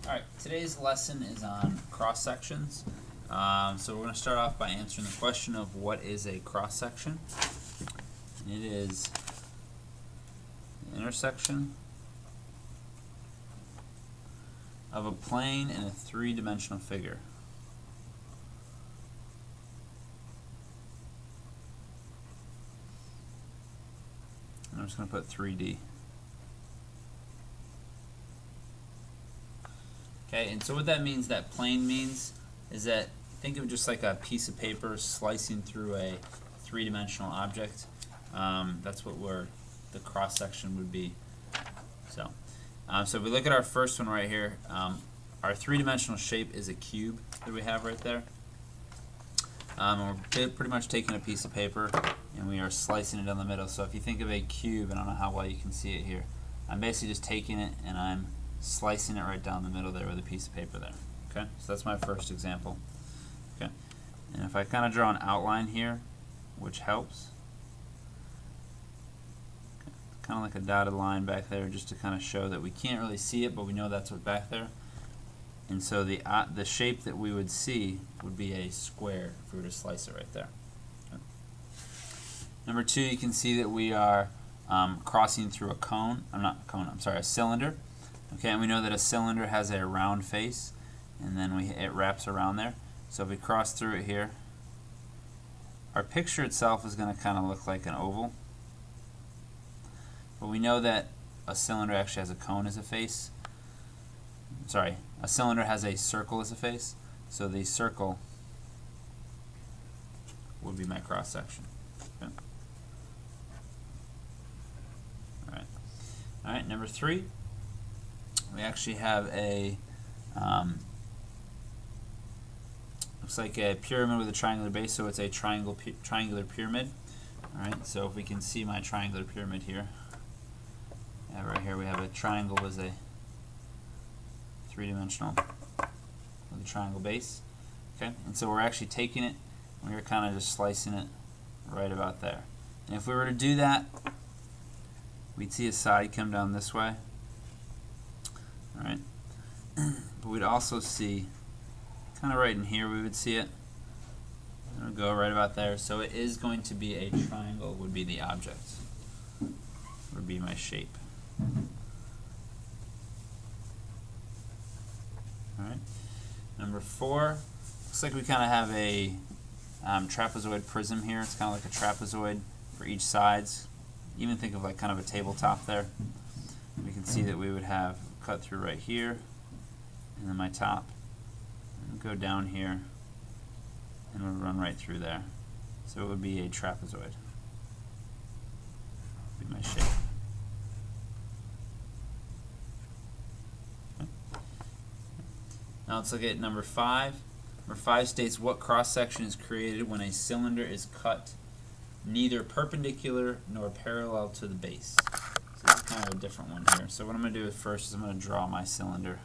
Alright, today's lesson is on cross sections. So we're going to start off by answering the question of what is a cross section. And it is the intersection of a plane and a three-dimensional figure. And I'm just going to put 3D. Okay, and so what that means, that plane means, is that think of it just like a piece of paper slicing through a three-dimensional object. That's what the cross section would be. So if we look at our first one right here, our three-dimensional shape is a cube that we have right there. And we're pretty much taking a piece of paper and we are slicing it down the middle. So if you think of a cube, and I don't know how well you can see it here, I'm basically just taking it and I'm slicing it right down the middle there with a piece of paper there. Okay, so that's my first example. Okay, and if I kind of draw an outline here, which helps, okay, kind of like a dotted line back there, just to kind of show that we can't really see it, but we know that's what's back there. And so the shape that we would see would be a square if we were to slice it right there. Okay. Number two, you can see that we are crossing through a cylinder. Okay, and we know that a cylinder has a round face, and then it wraps around there. So if we cross through it here, our picture itself is going to kind of look like an oval. But we know that a cylinder actually has a cone as a face. Sorry, a cylinder has a circle as a face. So the circle would be my cross section. Okay. All right, number three. We actually have a looks like a pyramid with a triangular base, so it's a triangular pyramid. All right, so if we can see my triangular pyramid here, right here we have a triangle as a three-dimensional with a triangle base. Okay, and so we're actually taking it and we're kind of just slicing it right about there. And if we were to do that, we'd see a side come down this way. Alright, but we'd also see, kind of right in here we would see it. It'll go right about there. So it is going to be a triangle, would be the object, would be my shape. Alright, number four, looks like we kind of have a trapezoid prism here. It's kind of like a trapezoid for each sides. Even think of like kind of a tabletop there. We can see that we would have cut through right here, and then my top, and go down here, and it would run right through there. So it would be a trapezoid. Be my shape. Okay. Now let's look at number five. Number five states what cross section is created when a cylinder is cut neither perpendicular nor parallel to the base. So this is kind of a different one here. So what I'm going to do first is I'm going to draw my cylinder.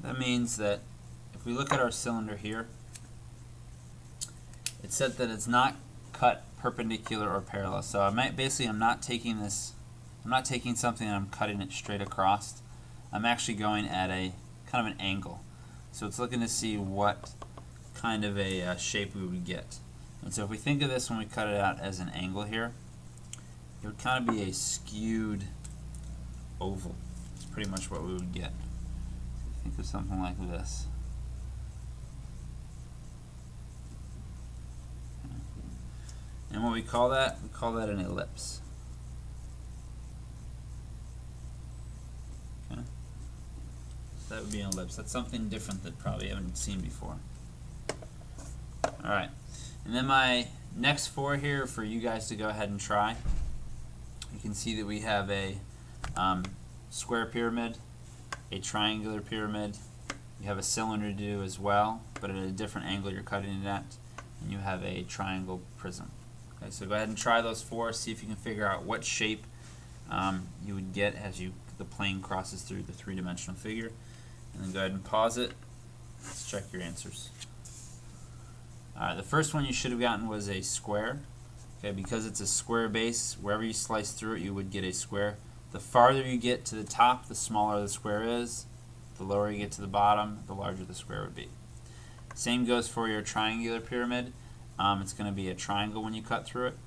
That means that if we look at our cylinder here, it said that it's not cut perpendicular or parallel. So I'm not taking something and I'm cutting it straight across. I'm actually going at a kind of an angle. So it's looking to see what kind of a shape we would get. And so if we think of this when we cut it out as an angle here, it would kind of be a skewed oval. It's pretty much what we would get. Think of something like this. And what we call that an ellipse. Okay. So that would be an ellipse. That's something different that probably you haven't seen before. Alright. And then my next four here for you guys to go ahead and try. You can see that we have a square pyramid, a triangular pyramid, you have a cylinder to do as well, but at a different angle you're cutting it at, and you have a triangle prism. Okay, so go ahead and try those four, see if you can figure out what shape you would get as the plane crosses through the three-dimensional figure. And then go ahead and pause it. Let's check your answers. The first one you should have gotten was a square. Okay, because it's a square base, wherever you slice through it, you would get a square. The farther you get to the top, the smaller the square is. The lower you get to the bottom, the larger the square would be. Same goes for your triangular pyramid. It's going to be a triangle when you cut through it.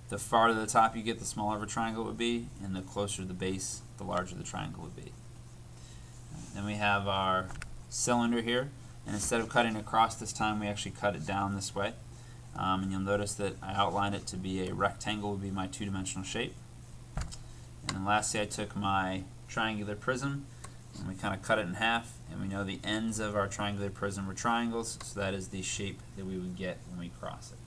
The farther the top you get, the smaller of a triangle it would be, and the closer to the base, the larger the triangle would be. Then we have our cylinder here, and instead of cutting across this time, we actually cut it down this way. And you'll notice that I outlined it to be a rectangle would be my two-dimensional shape. And then lastly, I took my triangular prism, and we kind of cut it in half, and we know the ends of our triangular prism were triangles, so that is the shape that we would get when we cross it.